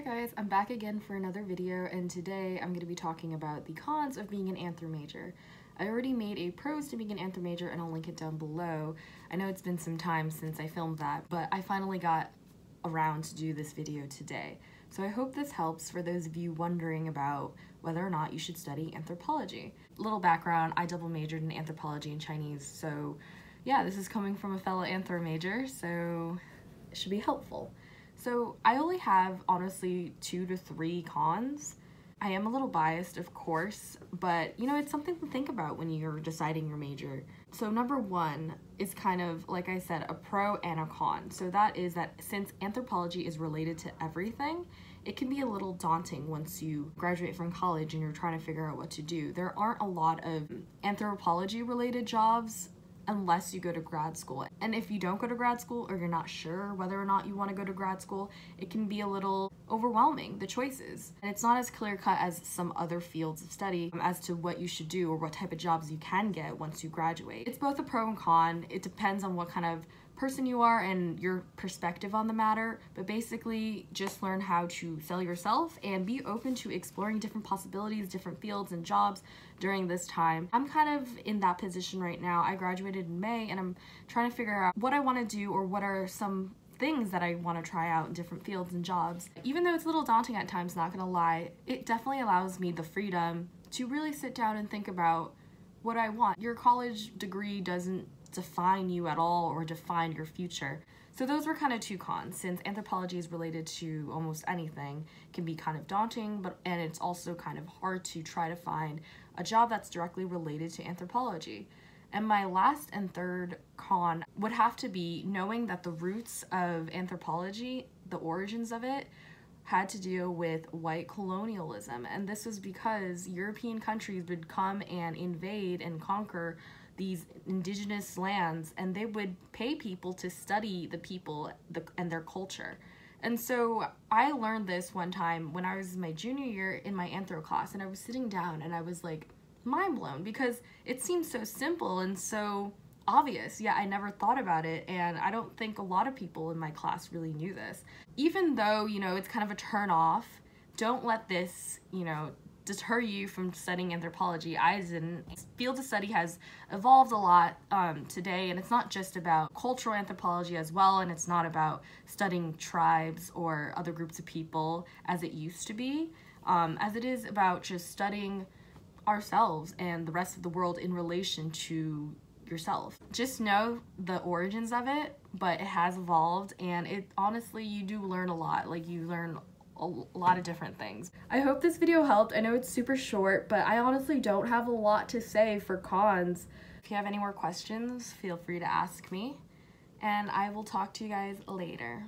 guys, I'm back again for another video, and today I'm going to be talking about the cons of being an anthro major. I already made a pros to being an anthro major and I'll link it down below. I know it's been some time since I filmed that, but I finally got around to do this video today. So I hope this helps for those of you wondering about whether or not you should study anthropology. Little background, I double majored in anthropology and Chinese, so yeah, this is coming from a fellow anthro major, so it should be helpful. So I only have honestly 2 to 3 cons. I am a little biased, of course, but you know, it's something to think about when you're deciding your major. So number 1 is kind of, like I said, a pro and a con. So that is that since anthropology is related to everything, it can be a little daunting once you graduate from college and you're trying to figure out what to do. There aren't a lot of anthropology related jobs unless you go to grad school. And if you don't go to grad school, or you're not sure whether or not you want to go to grad school, it can be a little overwhelming, the choices. And it's not as clear-cut as some other fields of study as to what you should do or what type of jobs you can get once you graduate. It's both a pro and con. It depends on what kind of person you are and your perspective on the matter, but basically just learn how to sell yourself and be open to exploring different possibilities, different fields and jobs during this time. I'm kind of in that position right now. I graduated in May and I'm trying to figure out what I want to do or what are some things that I want to try out in different fields and jobs. Even though it's a little daunting at times, not gonna lie, it definitely allows me the freedom to really sit down and think about what I want. Your college degree doesn't define you at all or define your future. So those were kind of 2 cons. Since anthropology is related to almost anything, it can be kind of daunting, and it's also kind of hard to try to find a job that's directly related to anthropology. And my last and third con would have to be knowing that the roots of anthropology, the origins of it, had to do with white colonialism. And this was because European countries would come and invade and conquer these indigenous lands, and they would pay people to study the people and their culture. And so I learned this one time when I was in my junior year in my anthro class, and I was sitting down and I was like mind blown because it seemed so simple and so obvious. Yeah, I never thought about it, and I don't think a lot of people in my class really knew this. Even though, you know, it's kind of a turn off, don't let this, you know, deter you from studying anthropology. I didn't. Field of study has evolved a lot today, and it's not just about cultural anthropology as well, and it's not about studying tribes or other groups of people as it used to be, as it is about just studying ourselves and the rest of the world in relation to yourself. Just know the origins of it, but it has evolved, and it honestly, you do learn a lot. Like, you learn a lot of different things. I hope this video helped. I know it's super short, but I honestly don't have a lot to say for cons. If you have any more questions, feel free to ask me, and I will talk to you guys later.